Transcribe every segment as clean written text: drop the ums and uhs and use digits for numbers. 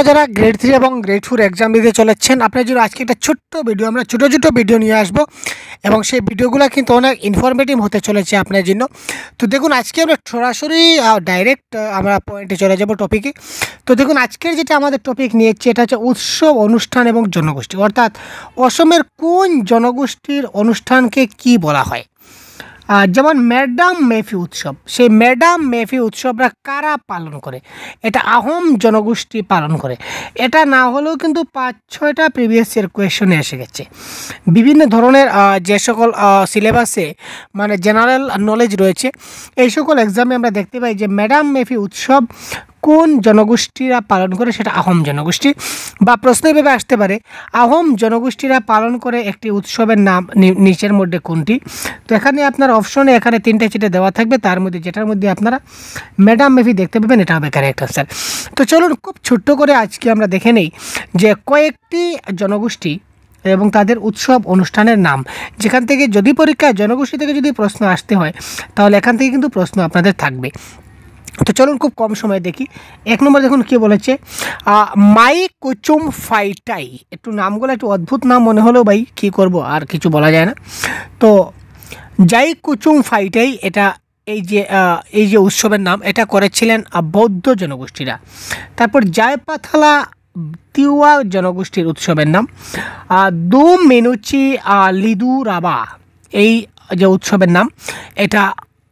যারা গ্রেড 3 এবং grade 4 exam দিতে চলেছেন আপনাদের জন্য আজকে একটা ছোট্ট ভিডিও আমরা ছোট ভিডিও নিয়ে আসবো এবং সেই ভিডিওগুলো কিন্তু অনেক ইনফরমেটিভ হতে চলেছে আপনাদের জন্য। তো দেখুন আজকে আমরা সরাসরি ডাইরেক্ট আমরা পয়েন্টে চলে যাব টপিকে। তো দেখুন আজকের যেটা আমাদের টপিক নিয়েছে এটা হচ্ছে উৎসব অনুষ্ঠান এবং জনগোষ্ঠী, অর্থাৎ অসমের কোন জনগোষ্ঠীর অনুষ্ঠানকে কি বলা হয়। যেমন ম্যাডাম মেফি উৎসব, সেই ম্যাডাম মেফি উৎসবরা কারা পালন করে? এটা আহোম জনগোষ্ঠী পালন করে। এটা না হলেও কিন্তু 5-6টা প্রিভিয়াস ইয়ার কোয়েশনে এসে গেছে। বিভিন্ন ধরনের যে সকল সিলেবাসে মানে জেনারেল নলেজ রয়েছে এই সকল এক্সামে আমরা দেখতে পাই যে ম্যাডাম মেফি উৎসব কোন জনগোষ্ঠীরা পালন করে, সেটা আহোম জনগোষ্ঠী। বা প্রশ্ন এভাবে আসতে পারে আহোম জনগোষ্ঠীরা পালন করে একটি উৎসবের নাম নিচের মধ্যে কোনটি। তো এখানে আপনার অপশনে এখানে 3টে চিঠি দেওয়া থাকবে, তার মধ্যে যেটার মধ্যে আপনারা ম্যাডাম মেফি দেখতে পাবেন এটা হবে কারেক্ট আনসার। তো চলুন খুব ছোট্ট করে আজকে আমরা দেখে নেই যে কয়েকটি জনগোষ্ঠী এবং তাদের উৎসব অনুষ্ঠানের নাম, যেখান থেকে যদি পরীক্ষায় জনগোষ্ঠী থেকে যদি প্রশ্ন আসতে হয় তাহলে এখান থেকে কিন্তু প্রশ্ন আপনাদের থাকবে। তো চলুন খুব কম সময় দেখি। 1 নম্বর দেখুন কি বলেছে, মাই কুচুম ফাইটাই। একটু নামগুলো একটু অদ্ভুত নাম মনে হলেও ভাই কী করব, আর কিছু বলা যায় না। তো যাই কুচুম ফাইটাই এটা এই যে উৎসবের নাম এটা করেছিলেন বৌদ্ধ জনগোষ্ঠীরা। তারপর জয়পাথালা তিওয়া জনগোষ্ঠীর উৎসবের নাম। দু মেনুচি লিদু রাবা এই যে উৎসবের নাম এটা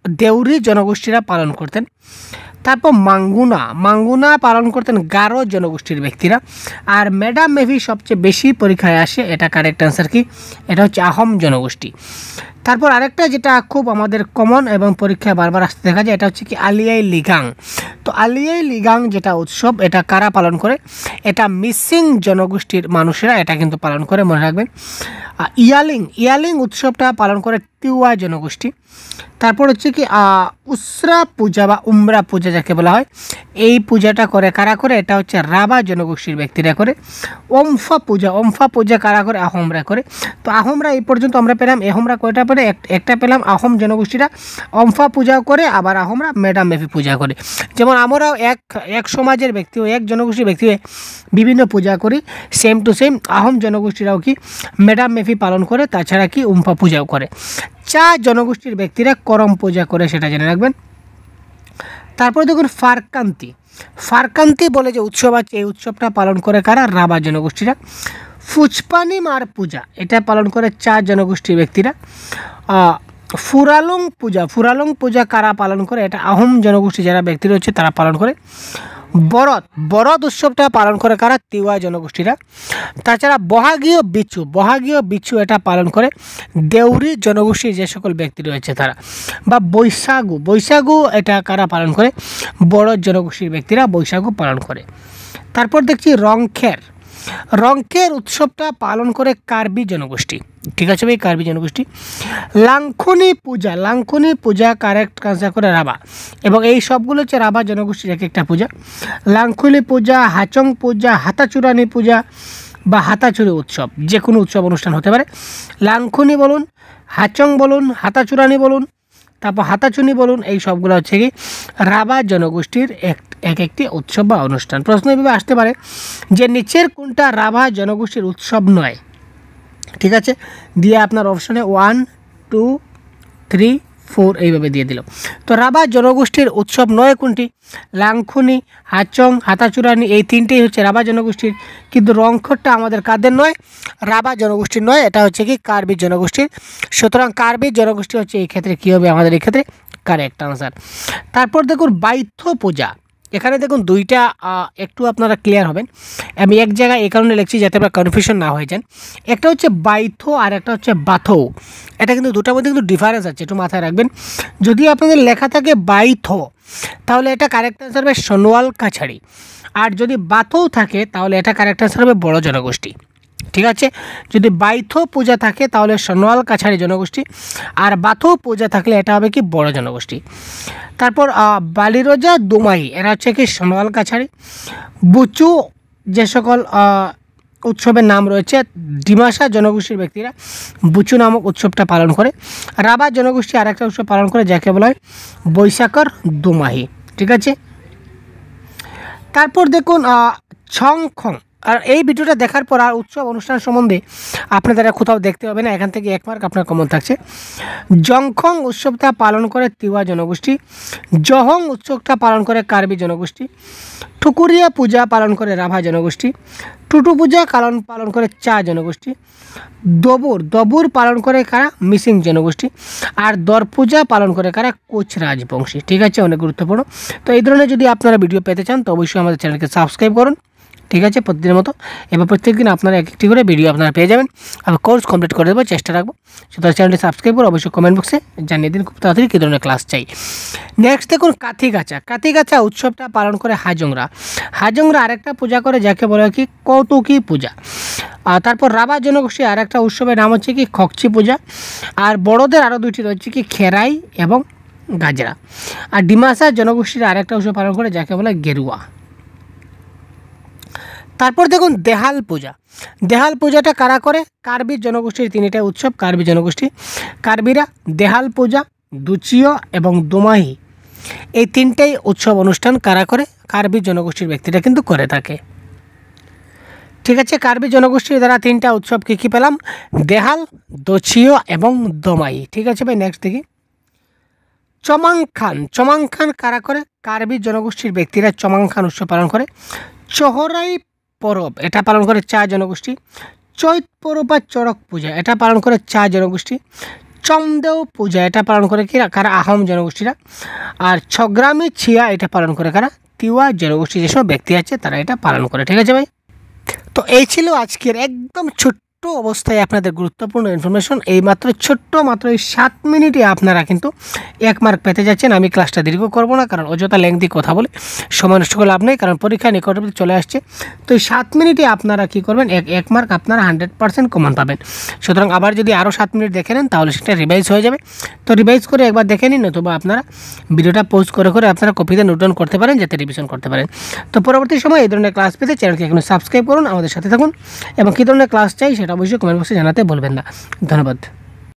দেউরি জনগোষ্ঠীরা পালন করতেন। তারপর মাঙ্গুনা পালন করতেন গারো জনগোষ্ঠীর ব্যক্তিরা। আর ম্যাডাম মেফি সবচেয়ে বেশি পরীক্ষায় আসে, এটা কারেক্ট অ্যান্সার কি? এটা হচ্ছে আহোম জনগোষ্ঠী। তারপর আরেকটা যেটা খুব আমাদের কমন এবং পরীক্ষায় বারবার আসতে দেখা যায় এটা হচ্ছে কি আলিয়াই লিগাং। তো আলিয়াই লিগাং যেটা উৎসব এটা কারা পালন করে? এটা মিসিং জনগোষ্ঠীর মানুষেরা এটা কিন্তু পালন করে, মনে রাখবেন। ইয়ালিং উৎসবটা পালন করে তিওয়া জনগোষ্ঠী। তারপর হচ্ছে কি উসরা পূজা বা উমরা পূজা যাকে বলা হয়, এই পূজাটা করে কারা করে? এটা হচ্ছে রাভা জনগোষ্ঠীর ব্যক্তিরা করে। ওমফা পূজা কারা করে? আহোমরা করে। তো আহোমরা এই পর্যন্ত আমরা পেলাম, আহোমরা কয়টা পেলে? একটা পেলাম। আহোম জনগোষ্ঠীরা ওমফা পূজা করে, আবার আহোমরা ম্যাডাম মেফি পূজা করে। যেমন আমরাও এক সমাজের ব্যক্তি হয়ে এক জনগোষ্ঠীর ব্যক্তি হয়ে বিভিন্ন পূজা করি, সেম টু সেম আহোম জনগোষ্ঠীরাও কি ম্যাডাম মেফি পালন করে, তাছাড়া কি উমফা পূজাও করে। চা জনগোষ্ঠীর ব্যক্তিরা করম পূজা করে, সেটা জেনে রাখবেন। তারপরে দেখুন ফারকান্তি বলে যে উৎসব আছে এই উৎসবটা পালন করে কারা? রাভা জনগোষ্ঠীরা। ফুচপানি মার পূজা এটা পালন করে চা জনগোষ্ঠীর ব্যক্তিরা। ফুরালং পূজা কারা পালন করে? এটা আহোম জনগোষ্ঠী যারা ব্যক্তি রয়েছে তারা পালন করে। বরদ উৎসবটা পালন করে কারা? তিওয়া জনগোষ্ঠীরা। তাছাড়া বহাগীয় বিচু এটা পালন করে দেউরি জনগোষ্ঠীর যে সকল ব্যক্তি রয়েছে তারা। বা বৈশাগু এটা কারা পালন করে? বড় জনগোষ্ঠীর ব্যক্তিরা বৈশাগু পালন করে। তারপর দেখছি রংকের উৎসবটা পালন করে কার্বি জনগোষ্ঠী। ঠিক আছে ভাই, কার্বি জনগোষ্ঠী। লাংখুনি পূজা কারেক্ট আনসার করে রাভা, এবং এই সবগুলো হচ্ছে রাভা জনগোষ্ঠীর এক একটা পূজা। লাংখুনি পূজা, হাচং পূজা, হাতাচুরানি পূজা বা হাতাচুরি উৎসব, যে কোনো উৎসব অনুষ্ঠান হতে পারে। লাংখুনি বলুন, হাচং বলুন, হাতাচুরানি বলুন, তারপর হাতাচুনি বলুন, এই সবগুলো হচ্ছে কি রাভা জনগোষ্ঠীর এক একটি উৎসব বা অনুষ্ঠান। প্রশ্ন এভাবে আসতে পারে যে নিচের কোনটা রাভা জনগোষ্ঠীর উৎসব নয়? ঠিক আছে, দিয়ে আপনার অপশনে 1, 2, 3, 4 এইভাবে দিয়ে দিল। তো রাভা জনগোষ্ঠীর উৎসব নয় কোনটি? লাংখুনি, হাচং, হাতাচুরানি এই 3টেই হচ্ছে রাভা জনগোষ্ঠীর, কিন্তু রংখরটা আমাদের কাদের নয়? রাভা জনগোষ্ঠীর নয়, এটা হচ্ছে কি কার্বি জনগোষ্ঠীর। সুতরাং কার্বি জনগোষ্ঠী হচ্ছে এই ক্ষেত্রে কী হবে আমাদের এই ক্ষেত্রে কারেক্ট আনসার। তারপর দেখুন বাইথ পূজা, এখানে দেখুন দুইটা একটু আপনারা ক্লিয়ার হবেন। আমি এক জায়গায় এই কারণে লিখছি যাতে আপনারা কনফিউশন না হয়ে যান। একটা হচ্ছে বাইথো আর একটা হচ্ছে বাথো, এটা কিন্তু দুটার মধ্যে কিন্তু ডিফারেন্স আছে, একটু মাথায় রাখবেন। যদি আপনাদের লেখা থাকে বাইথো তাহলে এটা কারেক্ট আনসার হবে সোনোয়াল কাছাড়ি, আর যদি বাথো থাকে তাহলে এটা কারেক্ট আনসার হবে বড় জনগোষ্ঠী। ঠিক আছে, যদি বাইথো পূজা থাকে তাহলে সোনোয়াল কাছাড়ি জনগোষ্ঠী, আর বাথো পূজা থাকলে এটা হবে কি বড় জনগোষ্ঠী। তারপর বালিরোজা দুমাই এরা হচ্ছে কি সোনোয়াল কাছাড়ি। বুচু যে সকল উৎসবের নাম রয়েছে ডিমাসা জনগোষ্ঠীর ব্যক্তিরা বুচু নামক উৎসবটা পালন করে। রাভা জনগোষ্ঠী আরেকটা উৎসব পালন করে যাকে বলা হয় বৈশাখর দুমাহি। ঠিক আছে, তারপর দেখুন ছংখং। আর এই ভিডিওটা দেখার পর আর উৎসব অনুষ্ঠান সম্বন্ধে আপনাদের আর কোথাও দেখতে হবে না, এখান থেকে 1 মার্ক আপনার কমন থাকছে। জংখং উৎসবটা পালন করে তিওয়া জনগোষ্ঠী। জহং উৎসবটা পালন করে কার্বি জনগোষ্ঠী। ঠুকুরিয়া পূজা পালন করে রাভা জনগোষ্ঠী। টুটু পূজা পালন করে চা জনগোষ্ঠী। দবুর পালন করে কারা? মিসিং জনগোষ্ঠী। আর দর পূজা পালন করে কারা? কোচ রাজবংশী। ঠিক আছে, অনেক গুরুত্বপূর্ণ। তো এই ধরনের যদি আপনারা ভিডিও পেতে চান তো অবশ্যই আমাদের চ্যানেলকে সাবস্ক্রাইব করুন। ঠিক আছে, প্রতিদিনের মতো এবার প্রত্যেক দিন আপনারা একটি করে ভিডিও আপনারা পেয়ে যাবেন। আমি কোর্স কমপ্লিট করে দেবো, চেষ্টা রাখবো। সুতরাং চ্যানেলটি সাবস্ক্রাইব করে অবশ্যই কমেন্ট বক্সে জানিয়ে দিন খুব তাড়াতাড়ি কী ধরনের ক্লাস চাই। নেক্সট দেখুন কাথিগাছা উৎসবটা পালন করে হাজংরা আরেকটা পূজা করে যাকে বলে কি কৌতুকী পূজা। আর তারপর রাভা জনগোষ্ঠী আরেকটা উৎসবের নাম হচ্ছে কি খকচি পূজা। আর বড়দের আরও দুইটি রয়েছে কি খেরাই এবং গাজরা। আর ডিমাসা জনগোষ্ঠীর আরেকটা উৎসব পালন করে যাকে বলে গেরুয়া। তারপর দেখুন দেহাল পূজাটা কারা করে? কার্বি জনগোষ্ঠীর 3টা উৎসব। কার্বিরা দেহাল পূজা, দুচিও এবং দোমাহি, এই 3টাই উৎসব অনুষ্ঠান কারা করে? কার্বি জনগোষ্ঠীর ব্যক্তিরা কিন্তু করে থাকে। ঠিক আছে, কার্বি জনগোষ্ঠীর দ্বারা 3টা উৎসব কী পেলাম? দেহাল, দোচিও এবং দোমাহি। ঠিক আছে ভাই, নেক্সট দেখি চমাংখান কারা করে? কার্বি জনগোষ্ঠীর ব্যক্তিরা চমাংখান উৎসব পালন করে। চহরাই পরব এটা পালন করে চা জনগোষ্ঠী। চৈত পরব বা চড়ক পূজা এটা পালন করে চা জনগোষ্ঠী। চমদেও পূজা এটা পালন করে কি কারা? আহোম জনগোষ্ঠীরা। আর ছগ্রামী ছিয়া এটা পালন করে কারা? তিওয়া জনগোষ্ঠী, যেসব ব্যক্তি আছে তারা এটা পালন করে। ঠিক আছে ভাই, তো এই ছিল আজকের একদম ছোট্ট অবস্থায় আপনাদের গুরুত্বপূর্ণ ইনফরমেশন। এই মাত্র এই 7 মিনিটে আপনারা কিন্তু 1 মার্ক পেতে যাচ্ছেন। আমি ক্লাসটা দীর্ঘ করব না, কারণ অযথা লেংদি কথা বলে সময় নষ্ট করে লাভ নেই, কারণ পরীক্ষা নিকটবর্তী চলে আসছে। তো এই 7 মিনিটে আপনারা কি করবেন? 1 মার্ক আপনারা 100% কমন পাবেন। সুতরাং আবার যদি আরও 7 মিনিট দেখে নেন তাহলে সেটা রিভাইজ হয়ে যাবে। তো রিভাইজ করে একবার দেখে নিন, অথবা আপনারা ভিডিওটা পোস্ট করে আপনারা কপিতে নোট ডাউন করতে পারেন, যাতে রিভিশন করতে পারেন। তো পরবর্তী সময় এই ধরনের ক্লাস পেতে চ্যানেলকে এখন সাবস্ক্রাইব করুন, আমাদের সাথে থাকুন, এবং কী ধরনের ক্লাস চাই সেটা অবশ্যই কমেন্ট বক্সে জানাতে বলবেন না। ধন্যবাদ।